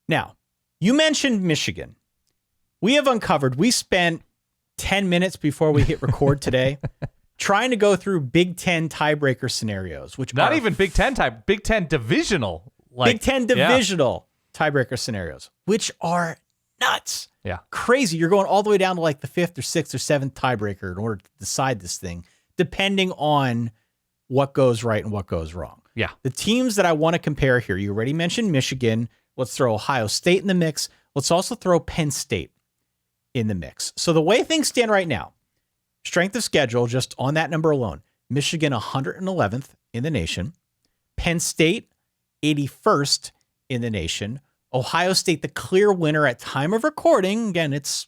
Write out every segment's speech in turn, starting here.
Now, you mentioned Michigan. We spent 10 minutes before we hit record today trying to go through Big Ten tiebreaker scenarios, which not even Big Ten Big Ten divisional. Big Ten divisional tiebreaker scenarios, which are nuts. Yeah. Crazy. You're going all the way down to like the 5th or 6th or 7th tiebreaker in order to decide this thing, depending on what goes right and what goes wrong. Yeah. The teams that I want to compare here, you already mentioned Michigan. Let's throw Ohio State in the mix. Let's also throw Penn State in the mix. So the way things stand right now, strength of schedule, just on that number alone, Michigan 111th in the nation, Penn State 81st in the nation, Ohio State the clear winner at time of recording. Again, it's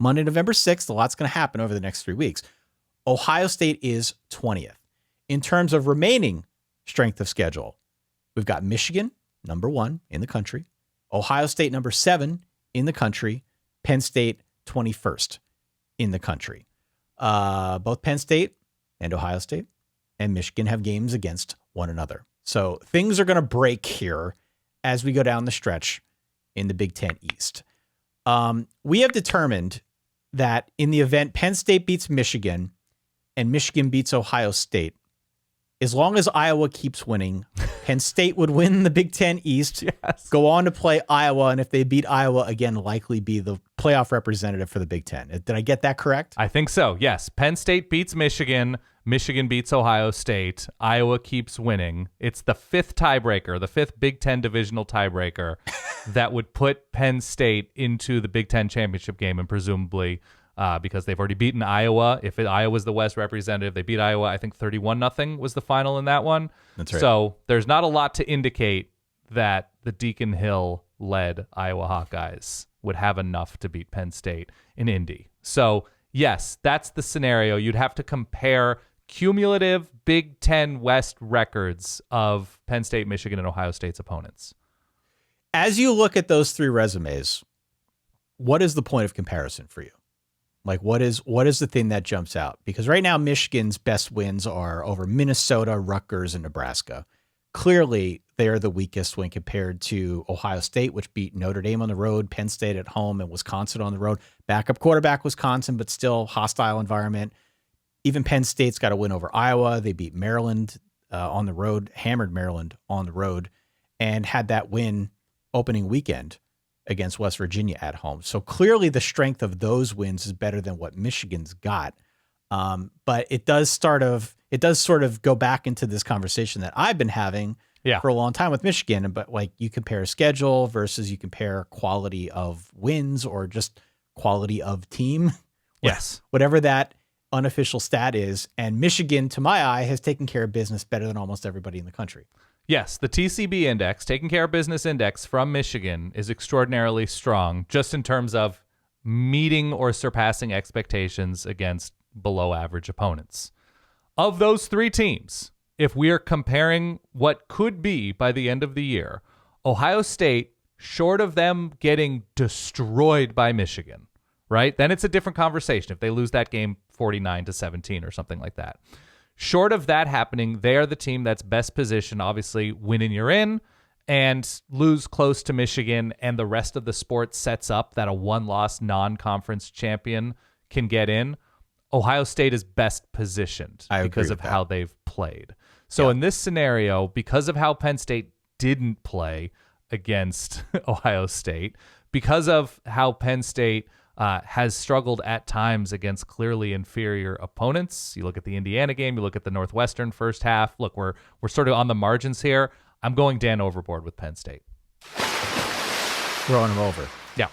Monday, November 6th. A lot's going to happen over the next 3 weeks. Ohio State is 20th. In terms of remaining strength of schedule, we've got Michigan, number 1 in the country, Ohio State, number 7 in the country, Penn State, 21st in the country. Both Penn State and Ohio State and Michigan have games against one another. So things are going to break here as we go down the stretch in the Big Ten East. We have determined that in the event Penn State beats Michigan and Michigan beats Ohio State, as long as Iowa keeps winning, Penn State would win the Big Ten East, yes, go on to play Iowa, and if they beat Iowa, again, likely be the playoff representative for the Big Ten. Did I get that correct? I think so, yes. Penn State beats Michigan. Michigan beats Ohio State. Iowa keeps winning. It's the 5th tiebreaker, the 5th Big Ten divisional tiebreaker that would put Penn State into the Big Ten championship game, and presumably because they've already beaten Iowa. If Iowa's the West representative, they beat Iowa, I think 31-0 was the final in that one. That's right. So there's not a lot to indicate that the Deacon Hill-led Iowa Hawkeyes would have enough to beat Penn State in Indy. So yes, that's the scenario. You'd have to compare cumulative Big Ten West records of Penn State, Michigan, and Ohio State's opponents. As you look at those 3 resumes, what is the point of comparison for you? Like, what is the thing that jumps out? Because right now, Michigan's best wins are over Minnesota, Rutgers, and Nebraska. Clearly, they are the weakest when compared to Ohio State, which beat Notre Dame on the road, Penn State at home, and Wisconsin on the road. Backup quarterback Wisconsin, but still hostile environment. Even Penn State's got a win over Iowa. They beat Maryland on the road, hammered Maryland on the road, and had that win opening weekend against West Virginia at home. So clearly the strength of those wins is better than what Michigan's got. But it does sort of go back into this conversation that I've been having for a long time with Michigan. But like, you compare schedule versus you compare quality of wins or just quality of team. Yes. Whatever that unofficial stat is. And Michigan, to my eye, has taken care of business better than almost everybody in the country. Yes, the TCB index, taking care of business index from Michigan, is extraordinarily strong just in terms of meeting or surpassing expectations against below average opponents. Of those 3 teams, if we are comparing what could be by the end of the year, Ohio State, short of them getting destroyed by Michigan, right? Then it's a different conversation if they lose that game 49-17 or something like that. Short of that happening, they are the team that's best positioned, obviously, win and you're in, and lose close to Michigan, and the rest of the sport sets up that a one-loss non-conference champion can get in. Ohio State is best positioned because of how they've played. So in this scenario, because of how Penn State didn't play against Ohio State, because of how Penn State has struggled at times against clearly inferior opponents. You look at the Indiana game, you look at the Northwestern first half. Look, we're sort of on the margins here. I'm going Dan overboard with Penn State. Throwing them over. Yeah.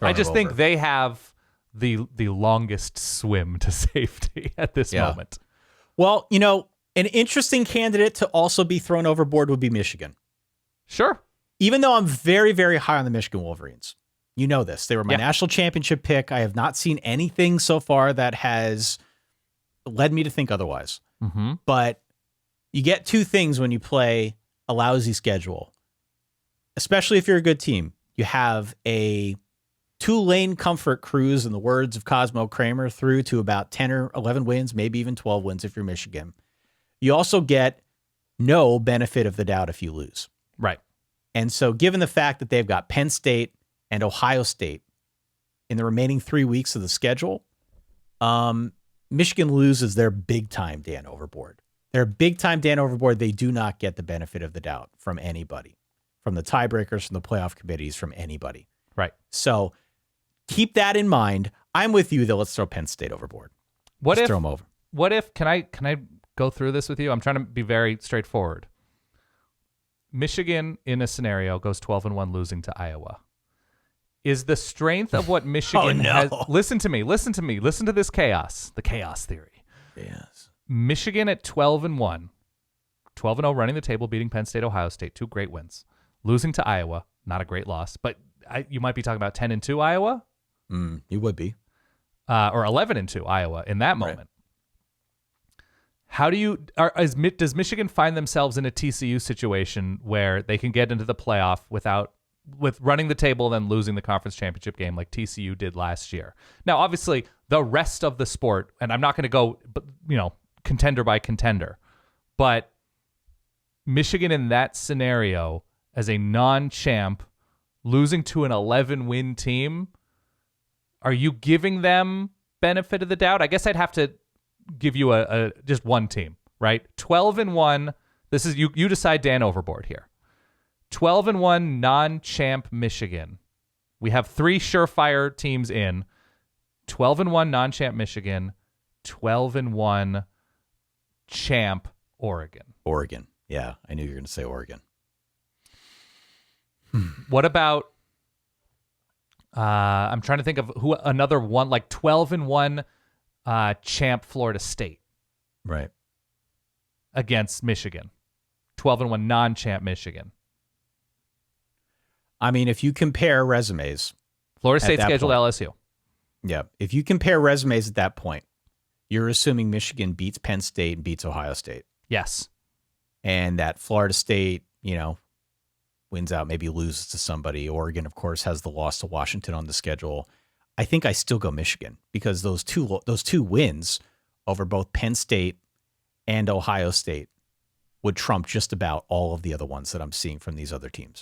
I just think they have the longest swim to safety at this moment. Well, you know, an interesting candidate to also be thrown overboard would be Michigan. Sure. Even though I'm very, very high on the Michigan Wolverines. You know this. They were my national championship pick. I have not seen anything so far that has led me to think otherwise. Mm-hmm. But you get 2 things when you play a lousy schedule, especially if you're a good team. You have a 2-lane comfort cruise, in the words of Cosmo Kramer, through to about 10 or 11 wins, maybe even 12 wins if you're Michigan. You also get no benefit of the doubt if you lose. Right. And so given the fact that they've got Penn State and Ohio State in the remaining 3 weeks of the schedule, Michigan loses their big-time Dan overboard. Their big-time Dan overboard, they do not get the benefit of the doubt from anybody, from the tiebreakers, from the playoff committees, from anybody. Right. So keep that in mind. I'm with you, though. Let's throw Penn State overboard. Let's throw them over. What if, can I go through this with you? I'm trying to be very straightforward. Michigan, in a scenario, goes 12-1 losing to Iowa. Is the strength of what Michigan has... Listen to me. Listen to this chaos. The chaos theory. Yes. Michigan at 12-1. 12-0 running the table, beating Penn State, Ohio State. 2 great wins. Losing to Iowa. Not a great loss. But you might be talking about 10-2 Iowa? You would be. Or 11-2 Iowa in that moment. Right. How do you does Michigan find themselves in a TCU situation where they can get into the playoff with running the table then losing the conference championship game like TCU did last year? Now, obviously, the rest of the sport, and I'm not going to go, contender by contender, but Michigan in that scenario as a non-champ losing to an 11-win team, are you giving them benefit of the doubt? I guess I'd have to give you a just one team, right? 12-1. This is you decide Dan overboard here. 12-1 non-champ Michigan. We have 3 surefire teams in. 12-1 non-champ Michigan. 12-1 champ Oregon. Oregon. Yeah, I knew you were going to say Oregon. What about I'm trying to think of who another one, like 12-1 champ Florida State. Right. Against Michigan. 12-1 non-champ Michigan. I mean, if you compare resumes. Florida State scheduled LSU. Yeah. If you compare resumes at that point, you're assuming Michigan beats Penn State and beats Ohio State. Yes. And that Florida State, wins out, maybe loses to somebody. Oregon, of course, has the loss to Washington on the schedule. I think I still go Michigan because those two wins over both Penn State and Ohio State would trump just about all of the other ones that I'm seeing from these other teams.